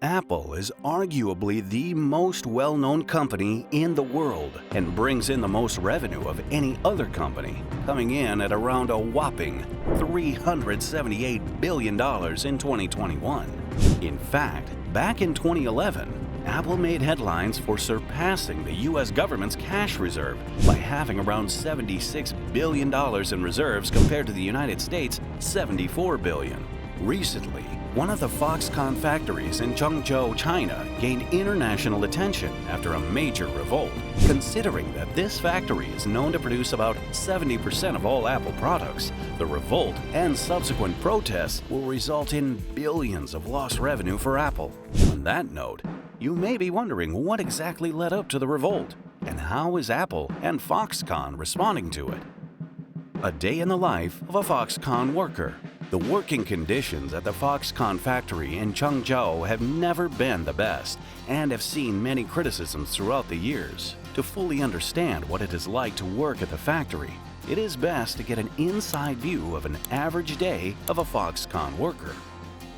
Apple is arguably the most well-known company in the world and brings in the most revenue of any other company, coming in at around a whopping $378 billion in 2021. In fact, back in 2011, Apple made headlines for surpassing the U.S. government's cash reserve by having around $76 billion in reserves compared to the United States' $74 billion. Recently, one of the Foxconn factories in Zhengzhou, China, gained international attention after a major revolt, considering that this factory is known to produce about 70% of all Apple products. The revolt and subsequent protests will result in billions of lost revenue for Apple. On that note, you may be wondering what exactly led up to the revolt, and how is Apple and Foxconn responding to it? A day in the life of a Foxconn worker. The working conditions at the Foxconn factory in Zhengzhou have never been the best and have seen many criticisms throughout the years. To fully understand what it is like to work at the factory, it is best to get an inside view of an average day of a Foxconn worker.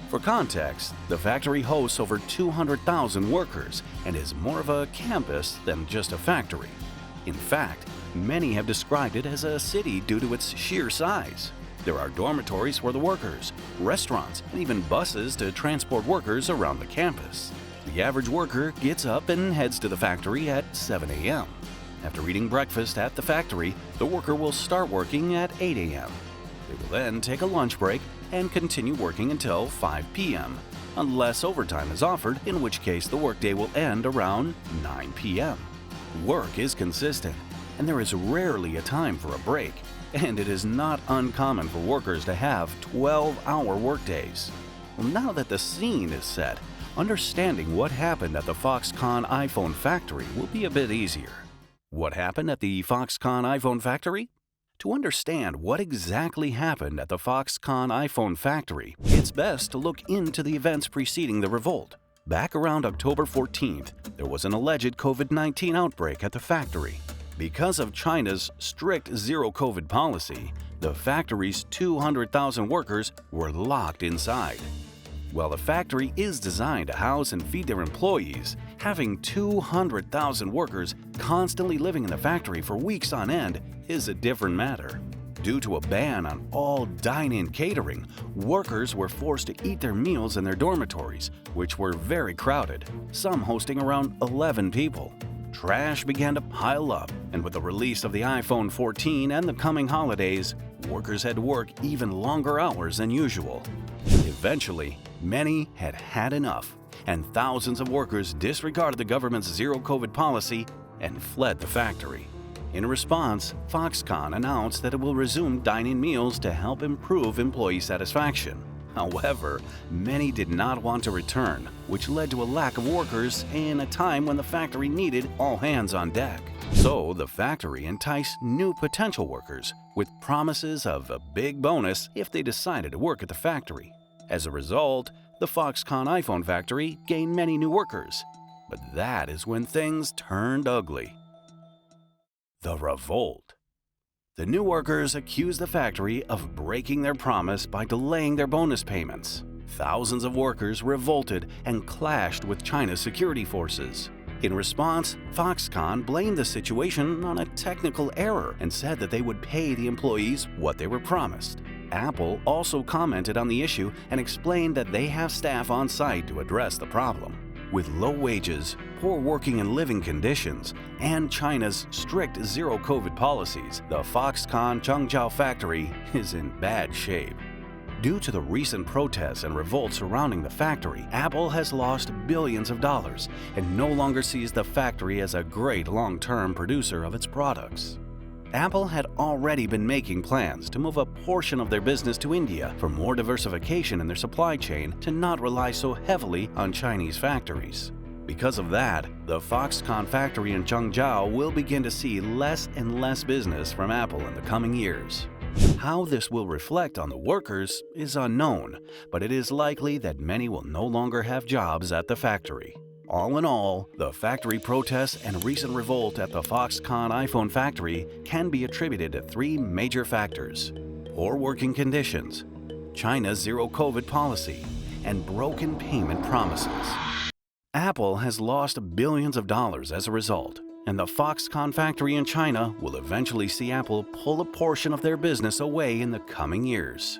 For context, the factory hosts over 200,000 workers and is more of a campus than just a factory. In fact, many have described it as a city due to its sheer size. There are dormitories for the workers, restaurants, and even buses to transport workers around the campus. The average worker gets up and heads to the factory at 7 a.m. After eating breakfast at the factory, the worker will start working at 8 a.m. They will then take a lunch break and continue working until 5 p.m., unless overtime is offered, in which case the workday will end around 9 p.m. Work is consistent, and there is rarely a time for a break. And it is not uncommon for workers to have 12-hour workdays. Well, now that the scene is set, understanding what happened at the Foxconn iPhone factory will be a bit easier. What happened at the Foxconn iPhone factory? To understand what exactly happened at the Foxconn iPhone factory, it's best to look into the events preceding the revolt. Back around October 14th, there was an alleged COVID-19 outbreak at the factory. Because of China's strict zero-COVID policy, the factory's 200,000 workers were locked inside. While the factory is designed to house and feed their employees, having 200,000 workers constantly living in the factory for weeks on end is a different matter. Due to a ban on all dine-in catering, workers were forced to eat their meals in their dormitories, which were very crowded, some hosting around 11 people. Trash began to pile up, and with the release of the iPhone 14 and the coming holidays, workers had to work even longer hours than usual. Eventually, many had had enough, and thousands of workers disregarded the government's zero-COVID policy and fled the factory. In response, Foxconn announced that it will resume dine-in meals to help improve employee satisfaction. However, many did not want to return, which led to a lack of workers in a time when the factory needed all hands on deck. So the factory enticed new potential workers with promises of a big bonus if they decided to work at the factory. As a result, the Foxconn iPhone factory gained many new workers. But that is when things turned ugly. The revolt. The new workers accused the factory of breaking their promise by delaying their bonus payments. Thousands of workers revolted and clashed with China's security forces. In response, Foxconn blamed the situation on a technical error and said that they would pay the employees what they were promised. Apple also commented on the issue and explained that they have staff on site to address the problem. With low wages, poor working and living conditions, and China's strict zero-COVID policies, the Foxconn Zhengzhou factory is in bad shape. Due to the recent protests and revolts surrounding the factory, Apple has lost billions of dollars and no longer sees the factory as a great long-term producer of its products. Apple had already been making plans to move a portion of their business to India for more diversification in their supply chain to not rely so heavily on Chinese factories. Because of that, the Foxconn factory in Zhengzhou will begin to see less and less business from Apple in the coming years. How this will reflect on the workers is unknown, but it is likely that many will no longer have jobs at the factory. All in all, the factory protests and recent revolt at the Foxconn iPhone factory can be attributed to three major factors: poor working conditions, China's zero-COVID policy, and broken payment promises. Apple has lost billions of dollars as a result, and the Foxconn factory in China will eventually see Apple pull a portion of their business away in the coming years.